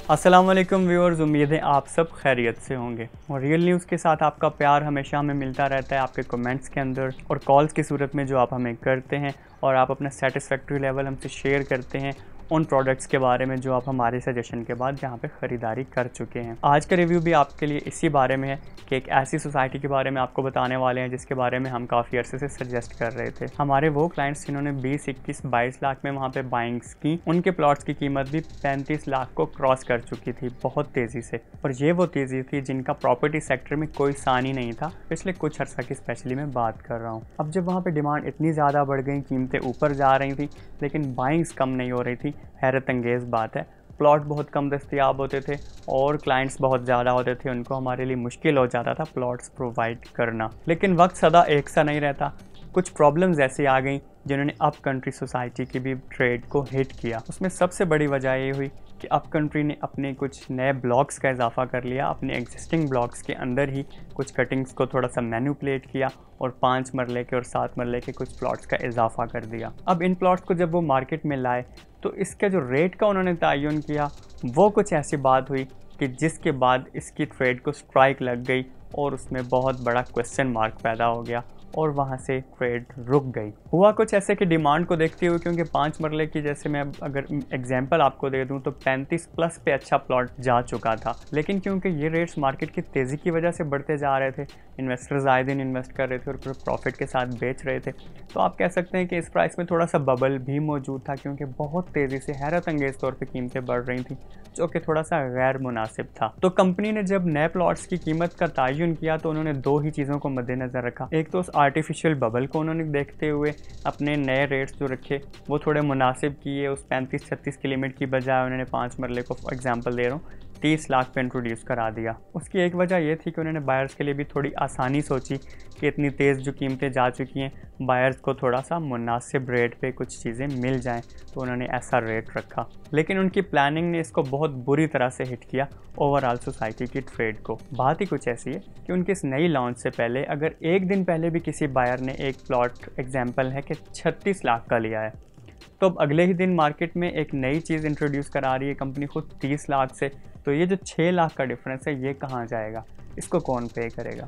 अस्सलाम वालेकुम व्यूअर्स, उम्मीद है आप सब खैरियत से होंगे और रियल न्यूज़ के साथ आपका प्यार हमेशा हमें मिलता रहता है आपके कमेंट्स के अंदर और कॉल्स की सूरत में जो आप हमें करते हैं और आप अपना सेटिस्फैक्ट्री लेवल हमसे शेयर करते हैं उन प्रोडक्ट्स के बारे में जो आप हमारे सजेशन के बाद जहाँ पे ख़रीदारी कर चुके हैं। आज का रिव्यू भी आपके लिए इसी बारे में है कि एक ऐसी सोसाइटी के बारे में आपको बताने वाले हैं जिसके बारे में हम काफ़ी अरसे से सजेस्ट कर रहे थे। हमारे वो क्लाइंट्स जिन्होंने 20, 21, 22 लाख में वहाँ पे बाइंग्स की, उनके प्लॉट्स की कीमत भी 35 लाख को क्रॉस कर चुकी थी बहुत तेज़ी से। और ये वो तेज़ी थी जिनका प्रॉपर्टी सेक्टर में कोई सानी नहीं था पिछले कुछ अर्सा की स्पेशली मैं बात कर रहा हूँ। अब जब वहाँ पर डिमांड इतनी ज़्यादा बढ़ गई, कीमतें ऊपर जा रही थी लेकिन बाइंग्स कम नहीं हो रही थी, हैरत अंगेज़ बात है। प्लॉट बहुत कम दस्तयाब होते थे और क्लाइंट्स बहुत ज़्यादा होते थे, उनको हमारे लिए मुश्किल हो जाता था प्लॉट्स प्रोवाइड करना। लेकिन वक्त सदा एक सा नहीं रहता, कुछ प्रॉब्लम्स ऐसी आ गई जिन्होंने अप कंट्री सोसाइटी की भी ट्रेड को हिट किया। उसमें सबसे बड़ी वजह ये हुई कि अप कंट्री ने अपने कुछ नए ब्लॉक्स का इजाफा कर लिया, अपने एग्जिस्टिंग ब्लॉक्स के अंदर ही कुछ कटिंग्स को थोड़ा सा मैनिपुलेट किया और 5 मरले के और 7 मरले के कुछ प्लॉट्स का इजाफा कर दिया। अब इन प्लॉट्स को जब वो मार्केट में लाए तो इसका जो रेट का उन्होंने तयन किया वो कुछ ऐसी बात हुई कि जिसके बाद इसकी ट्रेड को स्ट्राइक लग गई और उसमें बहुत बड़ा क्वेश्चन मार्क पैदा हो गया और वहाँ से ट्रेड रुक गई। हुआ कुछ ऐसे कि डिमांड को देखते हुए, क्योंकि 5 मरले की जैसे मैं अगर एग्जांपल आपको दे दूं तो 35 प्लस पे अच्छा प्लॉट जा चुका था, लेकिन क्योंकि ये रेट्स मार्केट की तेज़ी की वजह से बढ़ते जा रहे थे, इन्वेस्टर्स आए दिन इन्वेस्ट कर रहे थे और प्रॉफिट के साथ बेच रहे थे, तो आप कह सकते हैं कि इस प्राइस में थोड़ा सा बबल भी मौजूद था क्योंकि बहुत तेज़ी से हैरत अंगेज़ तौर पर कीमतें बढ़ रही थी जो कि थोड़ा सा गैर मुनासिब था। तो कंपनी ने जब नए प्लॉट्स की कीमत का तयन किया तो उन्होंने 2 ही चीज़ों को मद्देनज़र रखा। एक तो उस आर्टिफिशियल बबल को उन्होंने देखते हुए अपने नए रेट्स जो रखे वो थोड़े मुनासिब किए। उस 35-36 की लिमिट की बजाय उन्होंने 5 मरले को एग्जांपल दे रहा हूँ 30 लाख पे इंट्रोड्यूस करा दिया। उसकी एक वजह यह थी कि उन्होंने बायर्स के लिए भी थोड़ी आसानी सोची कि इतनी तेज़ जो कीमतें जा चुकी हैं, बायर्स को थोड़ा सा मुनासिब रेट पे कुछ चीज़ें मिल जाएं, तो उन्होंने ऐसा रेट रखा। लेकिन उनकी प्लानिंग ने इसको बहुत बुरी तरह से हिट किया ओवरऑल सोसाइटी की ट्रेड को। बात ही कुछ ऐसी है कि उनके इस नई लॉन्च से पहले अगर एक दिन पहले भी किसी बायर ने एक प्लॉट एग्जाम्पल है कि 36 लाख का लिया है, तो अब अगले ही दिन मार्केट में एक नई चीज़ इंट्रोड्यूस करा रही है कंपनी खुद 30 लाख से, तो ये जो 6 लाख का डिफरेंस है ये कहाँ जाएगा, इसको कौन पे करेगा?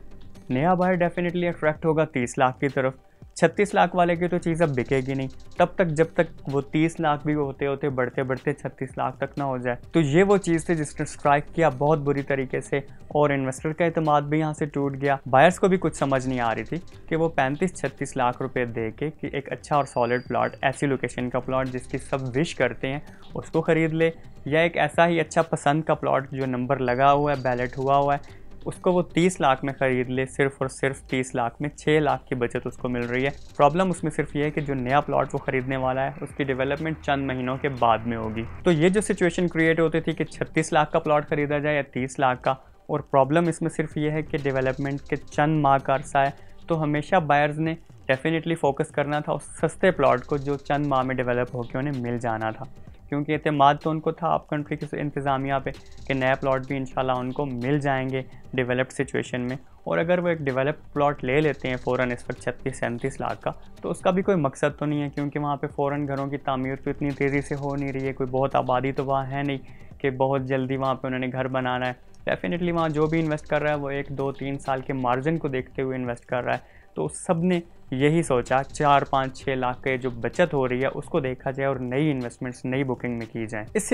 नया बायर डेफिनेटली अट्रैक्ट होगा 30 लाख की तरफ, 36 लाख वाले की तो चीज़ अब बिकेगी नहीं तब तक जब तक वो 30 लाख भी होते होते बढ़ते बढ़ते 36 लाख तक ना हो जाए। तो ये वो चीज़ थी जिसने स्ट्राइक किया बहुत बुरी तरीके से और इन्वेस्टर का एतमाद भी यहाँ से टूट गया। बायर्स को भी कुछ समझ नहीं आ रही थी कि वो 35-36 लाख रुपए दे के कि एक अच्छा और सॉलिड प्लॉट, ऐसी लोकेशन का प्लॉट जिसकी सब विश करते हैं उसको ख़रीद ले, या एक ऐसा ही अच्छा पसंद का प्लॉट जो नंबर लगा हुआ है, बैलेट हुआ है, उसको वो 30 लाख में ख़रीद ले। सिर्फ और सिर्फ 30 लाख में 6 लाख की बचत उसको मिल रही है। प्रॉब्लम उसमें सिर्फ ये है कि जो नया प्लॉट वो ख़रीदने वाला है उसकी डेवलपमेंट चंद महीनों के बाद में होगी। तो ये जो सिचुएशन क्रिएट होती थी कि 36 लाख का प्लॉट ख़रीदा जाए या 30 लाख का, और प्रॉब्लम इसमें सिर्फ ये है कि डेवलपमेंट के चंद माह का अरसा है, तो हमेशा बायर्स ने डेफिनेटली फोकस करना था उस सस्ते प्लॉट को जो चंद माह में डेवलप होकर उन्हें मिल जाना था, क्योंकि एतमाद तो उनको था अप कंट्री की इंतज़ामिया पे कि नया प्लॉट भी इंशाल्लाह उनको मिल जाएंगे डेवलप्ड सिचुएशन में। और अगर वो एक डेवलप्ड प्लॉट ले लेते हैं फ़ौरन इस वक्त 36-37 लाख का, तो उसका भी कोई मकसद तो नहीं है, क्योंकि वहाँ पे फ़ौरन घरों की तामीर तो इतनी तेज़ी से हो नहीं रही है, कोई बहुत आबादी तो वहाँ है नहीं कि बहुत जल्दी वहाँ पे उन्होंने घर बनाना है। डेफिनेटली वहाँ जो भी इन्वेस्ट कर रहा है वो 1-2-3 साल के मार्जिन को देखते हुए इन्वेस्ट कर रहा है। तो सब ने यही सोचा 4-5-6 लाख के जो बचत हो रही है उसको देखा जाए और नई इन्वेस्टमेंट्स नई बुकिंग में की जाए। इस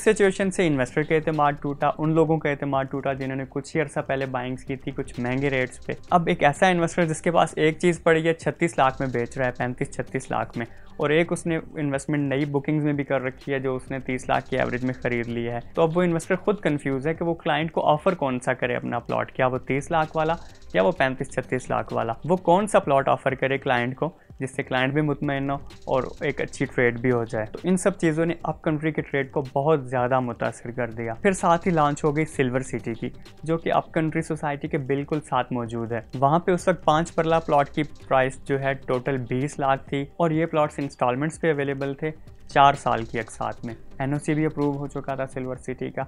सिचुएशन से इन्वेस्टर का एतमाद टूटा, उन लोगों का एतमाद टूटा जिन्होंने कुछ ही अर्सा पहले बाइंग्स की थी कुछ महंगे रेट्स पे। अब एक ऐसा इन्वेस्टर जिसके पास एक चीज़ पड़ी है 36 लाख में बेच रहा है, 35-36 लाख में, और एक उसने इन्वेस्टमेंट नई बुकिंग्स में भी कर रखी है जो उसने 30 लाख की एवरेज में ख़रीद लिया है, तो अब वो इन्वेस्टर खुद कंफ्यूज है कि वो क्लाइंट को ऑफर कौन सा करे अपना प्लॉट, क्या वो 30 लाख वाला या वो 35-36 लाख वाला, वो कौन सा प्लॉट ऑफर करे क्लाइंट को जिससे क्लाइंट भी मुतमईन हो और एक अच्छी ट्रेड भी हो जाए। तो इन सब चीज़ों ने अप कंट्री के ट्रेड को बहुत ज़्यादा मुतासर कर दिया। फिर साथ ही लॉन्च हो गई सिल्वर सिटी की, जो कि अप कंट्री सोसाइटी के बिल्कुल साथ मौजूद है। वहाँ पे उस वक्त 5 परला प्लॉट की प्राइस जो है टोटल 20 लाख थी और ये प्लॉट्स इंस्टॉलमेंट्स पे अवेलेबल थे 4 साल की एक साथ में। NOC भी अप्रूव हो चुका था सिल्वर सिटी का।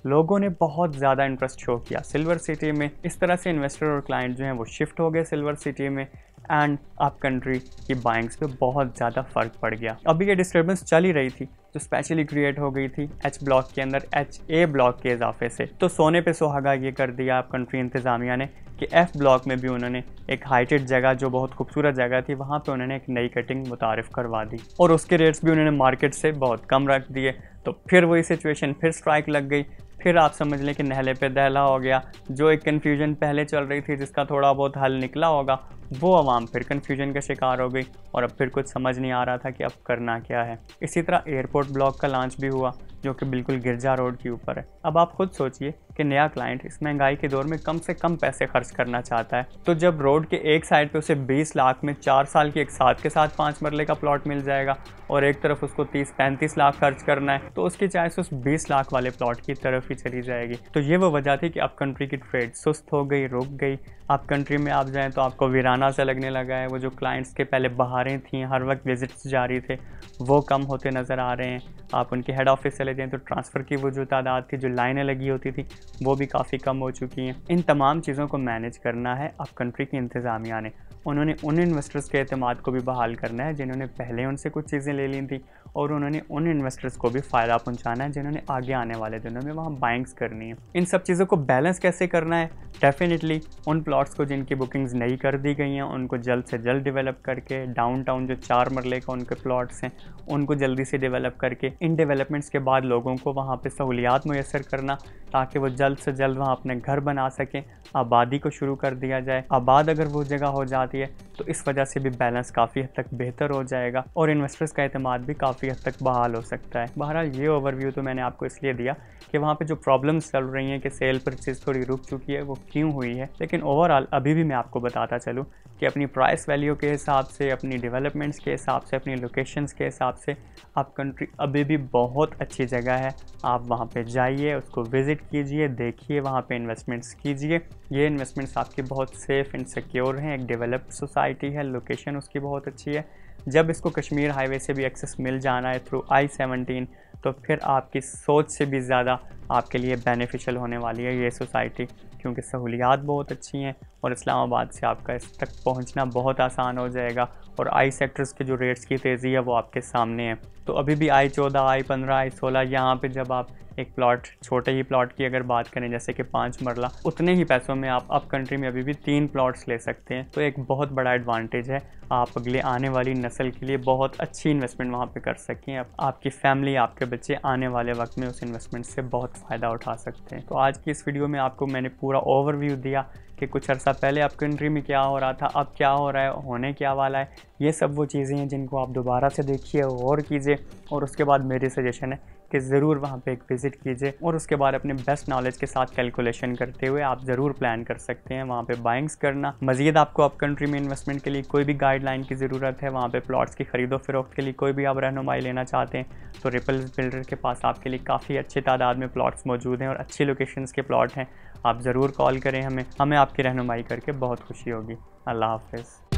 लोगों ने बहुत ज़्यादा इंटरेस्ट शो किया सिल्वर सिटी में। इस तरह से इन्वेस्टर और क्लाइंट जो हैं वो शिफ्ट हो गए सिल्वर सिटी में एंड अप कंट्री की बाइंग्स पे बहुत ज़्यादा फ़र्क पड़ गया। अभी ये डिस्टर्बेंस चल ही रही थी जो स्पेशली क्रिएट हो गई थी एच ब्लॉक के अंदर HA ब्लॉक के इजाफे से। तो सोने पे सुहागा ये कर दिया अप कंट्री इंतज़ामिया ने कि F ब्लॉक में भी उन्होंने एक हाइटेड जगह जो बहुत खूबसूरत जगह थी वहाँ पे उन्होंने एक नई कटिंग मुतारिफ करवा दी और उसके रेट्स भी उन्होंने मार्केट से बहुत कम रख दिए। तो फिर वही सिचुएशन, फिर स्ट्राइक लग गई, फिर आप समझ लें कि नहले पे दहला हो गया। जो एक कन्फ्यूजन पहले चल रही थी जिसका थोड़ा बहुत हल निकला होगा, वो आवाम फिर कन्फ्यूजन का शिकार हो गई और अब फिर कुछ समझ नहीं आ रहा था कि अब करना क्या है। इसी तरह एयरपोर्ट ब्लॉक का लॉन्च भी हुआ जो कि बिल्कुल गिरजा रोड के ऊपर है। अब आप खुद सोचिए कि नया क्लाइंट इस महंगाई के दौर में कम से कम पैसे खर्च करना चाहता है, तो जब रोड के एक साइड पे उसे 20 लाख में 4 साल की एक साथ के साथ 5 मरले का प्लॉट मिल जाएगा और एक तरफ उसको 30-35 लाख खर्च करना है, तो उसकी चॉइस उस 20 लाख वाले प्लॉट की तरफ ही चली जाएगी। तो ये वो वजह थी कि अब कंट्री की ट्रेड सुस्त हो गई, रुक गई। आप कंट्री में आप जाएँ तो आपको वीराना सा लगने लगा है। वो जो क्लाइंट्स के पहले बहारें थी, हर वक्त विजिट्स जारी थे, वो कम होते नज़र आ रहे हैं। आप उनके हेड ऑफिस चले जाएँ तो ट्रांसफ़र की वो जो तादाद थी, जो लाइनें लगी होती थी, वो भी काफ़ी कम हो चुकी हैं। इन तमाम चीज़ों को मैनेज करना है अब कंट्री की इंतज़ामिया ने। उन्होंने उन इन्वेस्टर्स के एतमाद को भी बहाल करना है जिन्होंने पहले उनसे कुछ चीज़ें ले ली थी और उन्होंने उन इन्वेस्टर्स को भी फ़ायदा पहुंचाना है जिन्होंने आगे आने वाले दिनों में वहाँ बाइंग्स करनी है। इन सब चीज़ों को बैलेंस कैसे करना है? डेफिनेटली उन प्लॉट्स को जिनकी बुकिंग्स नहीं कर दी गई हैं उनको जल्द से जल्द डेवलप करके, डाउनटाउन जो 4 मरले का उनके प्लॉट्स हैं उनको जल्दी से डेवलप करके, इन डेवलपमेंट्स के बाद लोगों को वहाँ पे सहूलियात मुयस्सर करना ताकि वो जल्द से जल्द वहाँ अपने घर बना सकें, आबादी को शुरू कर दिया जाए। आबाद अगर वो जगह हो जाती है तो इस वजह से भी बैलेंस काफ़ी हद तक बेहतर हो जाएगा और इन्वेस्टर्स का एतमाद भी काफ़ी हद तक बहाल हो सकता है। बहरहाल ये ओवरव्यू तो मैंने आपको इसलिए दिया कि वहाँ पे जो प्रॉब्लम्स चल रही हैं कि सेल परचेज थोड़ी रुक चुकी है, वो क्यों हुई है। लेकिन ओवरऑल अभी भी मैं आपको बताता चलूँ कि अपनी प्राइस वैल्यू के हिसाब से, अपनी डेवलपमेंट्स के हिसाब से, अपनी लोकेशंस के हिसाब से आप कंट्री अभी भी बहुत अच्छी जगह है। आप वहाँ पे जाइए, उसको विज़िट कीजिए, देखिए, वहाँ पे इन्वेस्टमेंट्स कीजिए। ये इन्वेस्टमेंट्स आपकी बहुत सेफ़ एंड सिक्योर हैं। एक डेवलप्ड सोसाइटी है, लोकेशन उसकी बहुत अच्छी है। जब इसको कश्मीर हाईवे से भी एक्सेस मिल जाना है थ्रू I-17 तो फिर आपकी सोच से भी ज़्यादा आपके लिए बेनिफिशियल होने वाली है ये सोसाइटी, क्योंकि सहूलियात बहुत अच्छी हैं और इस्लामाबाद से आपका इस तक पहुंचना बहुत आसान हो जाएगा और I सेक्टर्स के जो रेट्स की तेज़ी है वो आपके सामने है। तो अभी भी I-14, I-15, I-16 यहाँ पे जब आप एक प्लॉट, छोटे ही प्लॉट की अगर बात करें जैसे कि 5 मरला, उतने ही पैसों में आप अप कंट्री में अभी भी 3 प्लॉट्स ले सकते हैं। तो एक बहुत बड़ा एडवांटेज है, आप अगले आने वाली नस्ल के लिए बहुत अच्छी इन्वेस्टमेंट वहाँ पे कर सकें। आपकी फैमिली, आपके बच्चे आने वाले वक्त में उस इन्वेस्टमेंट से बहुत फ़ायदा उठा सकते हैं। तो आज की इस वीडियो में आपको मैंने पूरा ओवरव्यू दिया कि कुछ अर्सा पहले आप कंट्री में क्या हो रहा था, अब क्या हो रहा है, होने क्या वाला है। ये सब वो चीज़ें हैं जिनको आप दोबारा से देखिए, गौर कीजिए और उसके बाद मेरी सजेशन है कि ज़रूर वहाँ पे एक विज़िट कीजिए और उसके बाद अपने बेस्ट नॉलेज के साथ कैलकुलेशन करते हुए आप ज़रूर प्लान कर सकते हैं वहाँ पे बाइंग्स करना। मज़ीद आपको अप कंट्री में इन्वेस्टमेंट के लिए कोई भी गाइडलाइन की ज़रूरत है, वहाँ पे प्लॉट्स की खरीदो फरोख्त के लिए कोई भी आप रहनुमाई लेना चाहते हैं तो रिपल्स बिल्डर के पास आपके लिए काफ़ी अच्छी तादाद में प्लॉट्स मौजूद हैं और अच्छी लोकेशंस के प्लॉट हैं। आप ज़रूर कॉल करें हमें आपकी रहनुमाई करके बहुत खुशी होगी। अल्लाह हाफ़िज़।